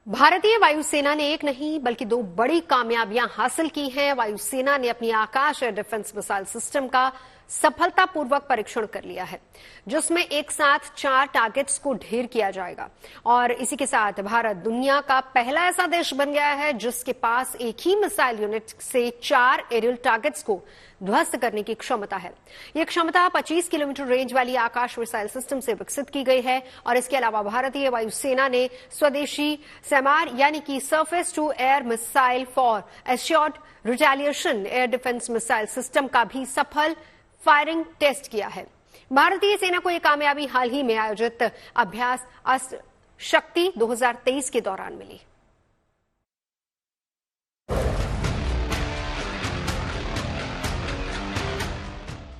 भारतीय वायुसेना ने एक नहीं बल्कि दो बड़ी कामयाबियां हासिल की हैं। वायुसेना ने अपनी आकाश एयर डिफेंस मिसाइल सिस्टम का सफलतापूर्वक परीक्षण कर लिया है, जिसमें एक साथ 4 टारगेट्स को ढेर किया जाएगा। और इसी के साथ भारत दुनिया का पहला ऐसा देश बन गया है जिसके पास एक ही मिसाइल यूनिट से 4 एरियल टारगेट्स को ध्वस्त करने की क्षमता है। यह क्षमता 25 किलोमीटर रेंज वाली आकाश मिसाइल सिस्टम से विकसित की गई है। और इसके अलावा भारतीय वायुसेना ने स्वदेशी SAMAR यानी कि surface to air missile for assured retaliation air defence missile system का भी सफल फायरिंग टेस्ट किया है। भारतीय सेना को यह कामयाबी हाल ही में आयोजित अभ्यास अस्त्र शक्ति 2023 के दौरान मिली।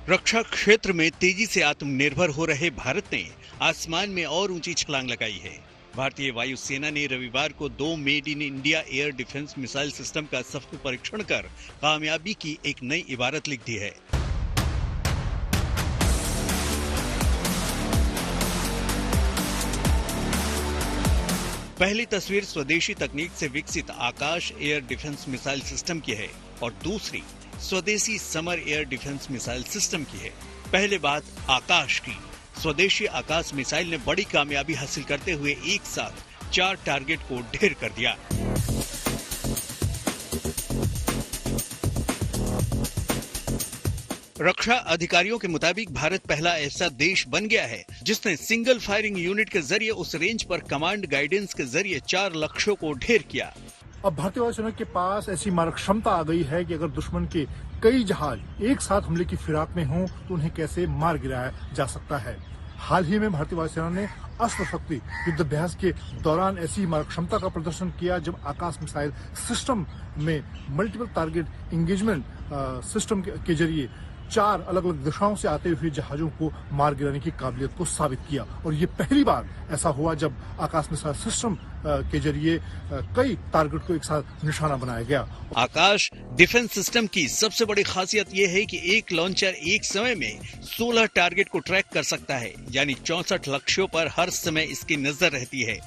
रक्षा क्षेत्र में तेजी से आत्मनिर्भर हो रहे भारत ने आसमान में और ऊंची छलांग लगाई है। भारतीय वायुसेना ने रविवार को 2 made in India air defence missile system का सफल परीक्षण कर कामयाबी की एक नई इबारत लिख दी है। पहली तस्वीर स्वदेशी तकनीक से विकसित आकाश एयर डिफेंस मिसाइल सिस्टम की है और दूसरी स्वदेशी summer air defence missile system की है। पहले बात आकाश की। स्वदेशी आकाश मिसाइल ने बड़ी कामयाबी हासिल करते हुए एक साथ 4 टारगेट को ढेर कर दिया। रक्षा अधिकारियों के मुताबिक भारत पहला ऐसा देश बन गया है जिसने सिंगल फायरिंग यूनिट के जरिए उस रेंज पर कमांड गाइडेंस के जरिए 4 लक्ष्यों को ढेर किया। अब भारतीय वायुसेना के पास ऐसी मारक क्षमता आ गई है कि अगर दुश्मन के कई जहाज एक साथ हमले की फिराक में हों तो उन्हें कैसे मार गिराया जा सकता है। हाल ही में भारतीय वायुसेना ने अस्त्र शक्ति युद्धाभ्यास के दौरान ऐसी मारक क्षमता का प्रदर्शन किया जब आकाश मिसाइल सिस्टम में मल्टीपल टारगेट एंगेजमेंट सिस्टम के जरिए 4 अलग अलग दिशाओं से आते हुए जहाजों को मार गिराने की काबिलियत को साबित किया। और ये पहली बार ऐसा हुआ जब आकाश मिसाइल सिस्टम के जरिए कई टारगेट को एक साथ निशाना बनाया गया। आकाश डिफेंस सिस्टम की सबसे बड़ी खासियत यह है कि एक लॉन्चर एक समय में 16 टारगेट को ट्रैक कर सकता है, यानी 64 लक्ष्यों पर हर समय इसकी नजर रहती है।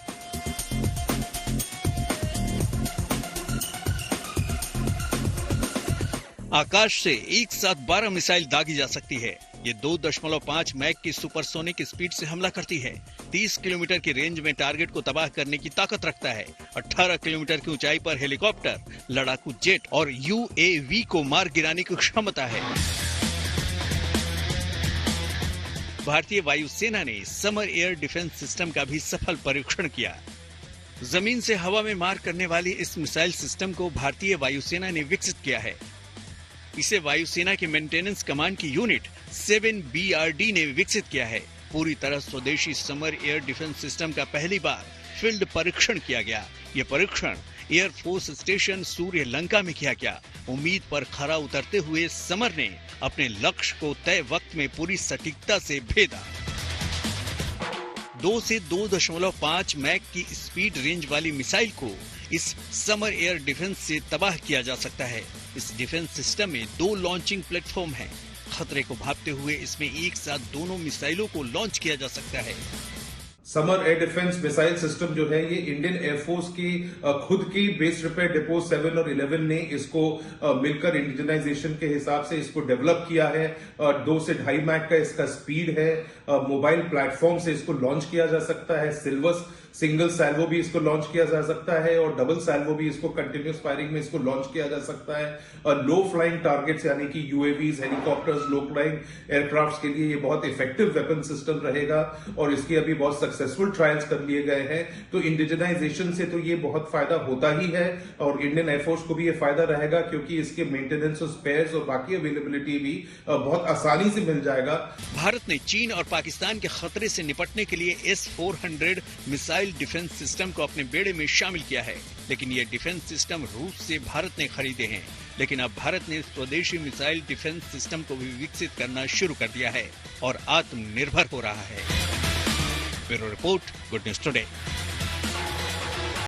आकाश से एक साथ 12 मिसाइल दागी जा सकती है। ये 2.5 मैक की सुपरसोनिक स्पीड से हमला करती है। 30 किलोमीटर की रेंज में टारगेट को तबाह करने की ताकत रखता है। 18 किलोमीटर की ऊंचाई पर हेलीकॉप्टर, लड़ाकू जेट और UAV को मार गिराने की क्षमता है। भारतीय वायुसेना ने समर एयर डिफेंस सिस्टम का भी सफल परीक्षण किया। जमीन से हवा में मार करने वाली इस मिसाइल सिस्टम को भारतीय वायुसेना ने विकसित किया है। इसे वायुसेना के मेंटेनेंस कमांड की यूनिट 7BRD ने विकसित किया है। पूरी तरह स्वदेशी समर एयर डिफेंस सिस्टम का पहली बार फील्ड परीक्षण किया गया। ये परीक्षण एयरफोर्स स्टेशन सूर्य लंका में किया गया। उम्मीद पर खरा उतरते हुए समर ने अपने लक्ष्य को तय वक्त में पूरी सटीकता से भेदा। 2 से 2.5 मैक की स्पीड रेंज वाली मिसाइल को इस समर एयर डिफेंस से तबाह किया जा सकता है। इस डिफेंस सिस्टम में 2 लॉन्चिंग प्लेटफॉर्म हैं। खतरे को भांपते हुए इसमें एक साथ दोनों मिसाइलों को लॉन्च किया जा सकता है। Summer air defence missile system जो है ये इंडियन एयरफोर्स की खुद की बेस रिपेयर डिपो 7 और 11 ने इसको मिलकर इंडिजनाइजेशन के हिसाब से इसको डेवलप किया है। 2 से 2.5 मैक का इसका स्पीड है। मोबाइल प्लेटफॉर्म से इसको लॉन्च किया जा सकता है। सिंगल सैल्वो भी इसको लॉन्च किया जा सकता है और डबल सैल्वो भी इसको कंटिन्यूस फायरिंग में इसको लॉन्च किया जा सकता है। लो फ्लाइंग टारगेट्स यानी कि UAVs, हेलीकॉप्टर्स, लो फ्लाइंग एयरक्राफ्ट के लिए ये बहुत इफेक्टिव वेपन सिस्टम रहेगा और इसके अभी बहुत सक्सेसफुल ट्रायल्स कर लिए गए हैं। तो इंडिजनाइजेशन से तो ये बहुत फायदा होता ही है और इंडियन एयरफोर्स को भी ये फायदा रहेगा क्योंकि इसके मेंटेनेंस और स्पेयर्स और बाकी अवेलेबिलिटी भी बहुत आसानी से मिल जाएगा। भारत ने चीन और पाकिस्तान के खतरे से निपटने के लिए S-400 मिसाइल डिफेंस सिस्टम को अपने बेड़े में शामिल किया है, लेकिन ये डिफेंस सिस्टम रूस से भारत ने खरीदे हैं। लेकिन अब भारत ने स्वदेशी मिसाइल डिफेंस सिस्टम को भी विकसित करना शुरू कर दिया है और आत्मनिर्भर हो रहा है। Bureau report, good news today.